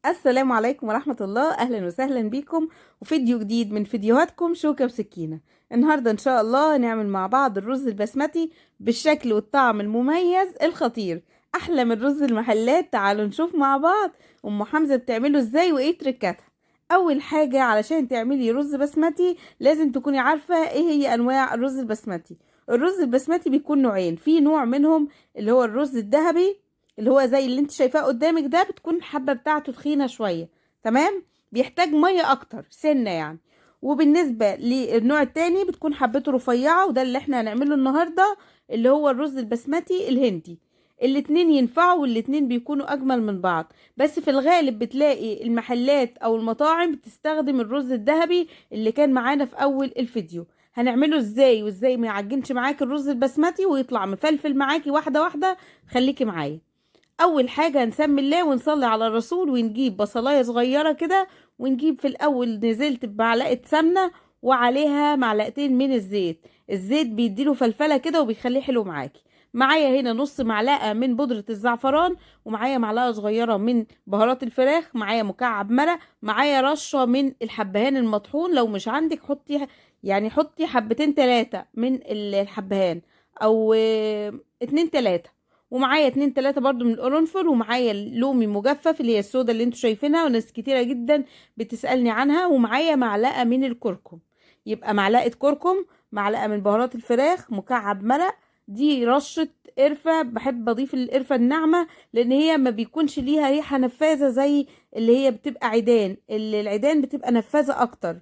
السلام عليكم ورحمة الله. أهلا وسهلا بيكم وفيديو جديد من فيديوهاتكم شوكة وسكينة. النهاردة إن شاء الله نعمل مع بعض الرز البسمتي بالشكل والطعم المميز الخطير، أحلى من رز المحلات. تعالوا نشوف مع بعض أم حمزة بتعمله إزاي وإيه تركاتها. أول حاجة علشان تعملي رز بسمتي لازم تكوني عارفة إيه هي أنواع الرز البسمتي. الرز البسمتي بيكون نوعين، في نوع منهم اللي هو الرز الذهبي اللي هو زي اللي انت شايفاه قدامك ده، بتكون الحبة بتاعته تخينة شوية، تمام، بيحتاج مية اكتر سنة يعني. وبالنسبة للنوع التاني بتكون حبته رفيعة، وده اللي احنا هنعمله النهاردة، اللي هو الرز البسمتي الهندي. الاتنين ينفعوا والاتنين بيكونوا اجمل من بعض، بس في الغالب بتلاقي المحلات او المطاعم بتستخدم الرز الذهبي اللي كان معانا في اول الفيديو. هنعمله ازاي وازاي ما يعجنش معاكي الرز البسمتي ويطلع مفلفل معاكي واحدة واحدة. خليكي معايا. اول حاجه نسمي الله ونصلي على الرسول، ونجيب بصلايه صغيره كده، ونجيب في الاول نزلت بمعلقه سمنه وعليها معلقتين من الزيت. الزيت بيديله فلفله كده وبيخليه حلو معاكي. معايا هنا نص معلقه من بودره الزعفران، ومعايا معلقه صغيره من بهارات الفراخ، معايا مكعب مرق، معايا رشه من الحبهان المطحون. لو مش عندك حطي يعني حطي حبتين تلاتة من الحبهان، او اتنين تلاتة. ومعايا اتنين تلاتة برضو من القرنفل، ومعايا اللومي مجفف اللي هي السودا اللي انتوا شايفينها وناس كتيرة جدا بتسألني عنها، ومعايا معلقة من الكركم. يبقى معلقة كركم، معلقة من بهارات الفراخ، مكعب مرق، دي رشة قرفة. بحب اضيف القرفة الناعمة لان هي ما بيكونش ليها ريحة نفاذة زي اللي هي بتبقى عيدان. العيدان بتبقى نفاذة اكتر،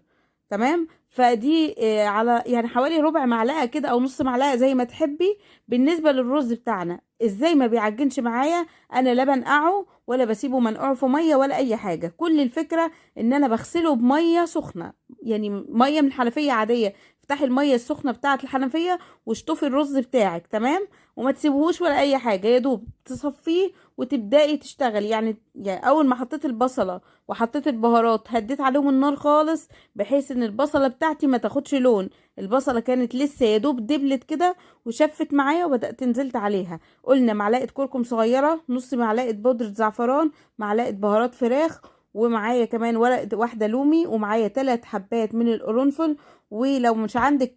تمام. فدي على يعني حوالي ربع معلقة كده او نص معلقة زي ما تحبي. بالنسبة للرز بتاعنا ازاي ما بيعجنش معايا، انا لا بنقعه ولا بسيبه منقوع في ميه ولا اي حاجه. كل الفكره ان انا بغسله بميه سخنه، يعني ميه من الحنفيه عاديه. افتحي الميه السخنه بتاعه الحنفيه واشطفي الرز بتاعك، تمام. وما تسيبوهوش ولا اي حاجه، يا دوب تصفيه وتبداي تشتغلي. يعني اول ما حطيت البصله وحطيت البهارات هديت عليهم النار خالص، بحيث ان البصله بتاعتي ما تاخدش لون. البصله كانت لسه يا دوب دبلت كده وشفت معايا، وبدات نزلت عليها. قلنا معلقه كركم صغيره، نص معلقه بودره زعفران، معلقه بهارات فراخ، ومعايا كمان ورقه واحده لومي، ومعايا 3 حبات من القرنفل. ولو مش عندك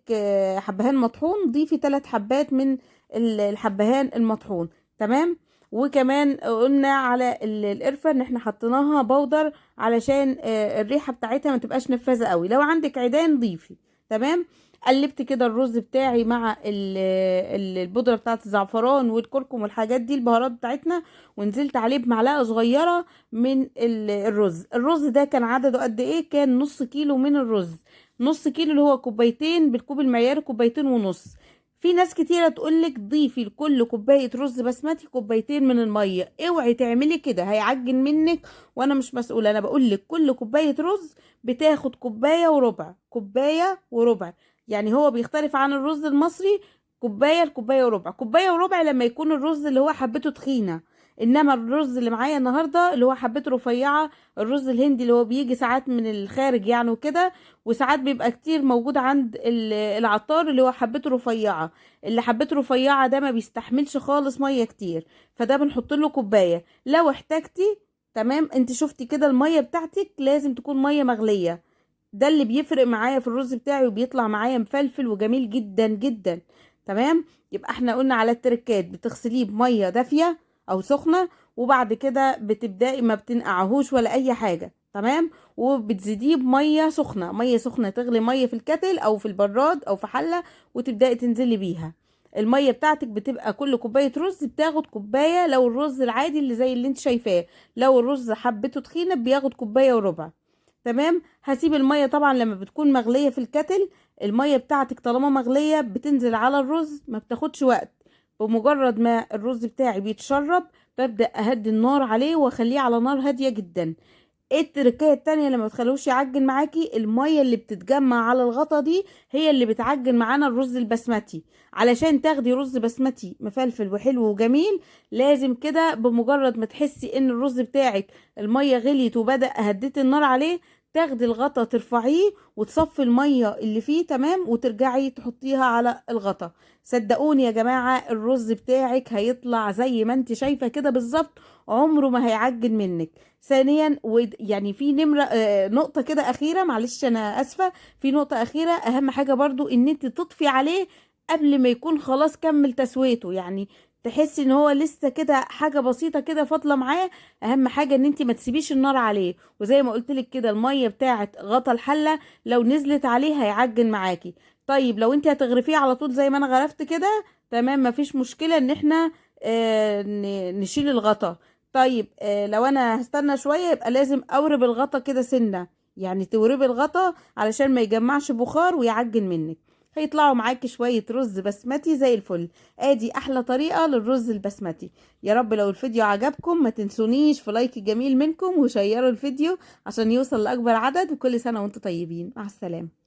حبهان مطحون ضيفي 3 حبات من الحبهان المطحون، تمام. وكمان قلنا على القرفه ان احنا حطيناها بودر علشان الريحه بتاعتها ما تبقاش نفاذه قوي. لو عندك عيدان ضيفي، تمام. قلبت كده الرز بتاعي مع البودره بتاعت الزعفران والكركم والحاجات دي البهارات بتاعتنا، ونزلت عليه بمعلقه صغيره من الرز ده كان عدده قد ايه؟ كان نص كيلو من الرز. نص كيلو اللي هو كوبايتين، بالكوب المعياري كوبايتين ونص. في ناس كتيرة تقولك ضيفي لكل كوباية رز بسمتي كوبايتين من المية. اوعي تعملي كده، هيعجن منك، وانا مش مسؤولة. انا بقولك كل كوباية رز بتاخد كوباية وربع، كوباية وربع. يعني هو بيختلف عن الرز المصري، كوبايه لكوبايه وربع. كوبايه وربع لما يكون الرز اللي هو حبته تخينه، انما الرز اللي معايا النهارده اللي هو حبته رفيعه، الرز الهندي اللي هو بيجي ساعات من الخارج يعني وكده، وساعات بيبقى كتير موجود عند العطار اللي هو حبته رفيعه. اللي حبته رفيعه ده ما بيستحملش خالص ميه كتير، فده بنحط له كوبايه لو احتاجتي. تمام، انت شفتي كده الميه بتاعتك لازم تكون ميه مغليه. ده اللي بيفرق معايا في الرز بتاعي وبيطلع معايا مفلفل وجميل جدا جدا، تمام. يبقى احنا قلنا على التركات: بتغسليه بميه دافيه او سخنه، وبعد كده بتبداي ما بتنقعهوش ولا اي حاجه، تمام. وبتزيديه بميه سخنه، ميه سخنه تغلي ميه في الكتل او في البراد او في حله، وتبداي تنزلي بيها. الميه بتاعتك بتبقى كل كوبايه رز بتاخد كوبايه، لو الرز العادي اللي زي اللي انت شايفاه. لو الرز حبته تخينه بياخد كوبايه وربع، تمام. هسيب المية طبعا لما بتكون مغلية في الكتل. المية بتاعتك طالما مغلية بتنزل على الرز، ما بتاخدش وقت. بمجرد ما الرز بتاعي بيتشرب ببدأ اهدي النار عليه واخليه على نار هادية جدا. ايه التركية التانية لما تخلوش يعجن معاكي؟ المية اللي بتتجمع على الغطا دي هي اللي بتعجن معانا الرز البسمتي. علشان تاخدي رز بسمتي مفلفل وحلو وجميل، لازم كده بمجرد ما تحسي ان الرز بتاعك المية غليت وبدأ هديت النار عليه، تاخدي الغطا ترفعيه وتصفي المية اللي فيه تمام، وترجعي تحطيها على الغطا. صدقوني يا جماعة الرز بتاعك هيطلع زي ما انت شايفة كده بالظبط، عمره ما هيعجن منك. ثانيا يعني في نقطة كده أخيرة، معلش أنا أسفة، في نقطة أخيرة أهم حاجة برضو إن انت تطفي عليه قبل ما يكون خلاص كمل تسويته، يعني تحسي ان هو لسه كده حاجة بسيطة كده فاضلة معاه. اهم حاجة ان انت ما تسيبيش النار عليه، وزي ما قلت لك كده المية بتاعت غطا الحلة لو نزلت عليه هيعجن معاكي. طيب لو انت هتغرفيه على طول زي ما انا غرفت كده تمام، مفيش مشكلة ان احنا نشيل الغطا. طيب لو انا هستنى شوية يبقى لازم اورب الغطا كده سنة، يعني توربي الغطا علشان ما يجمعش بخار ويعجن منك. هيطلعوا معاكي شوية رز بسمتي زي الفل. ادي احلى طريقة للرز البسمتي. يا رب لو الفيديو عجبكم ما تنسونيش في لايك جميل منكم وشيروا الفيديو عشان يوصل لأكبر عدد، وكل سنة وانتم طيبين، مع السلامة.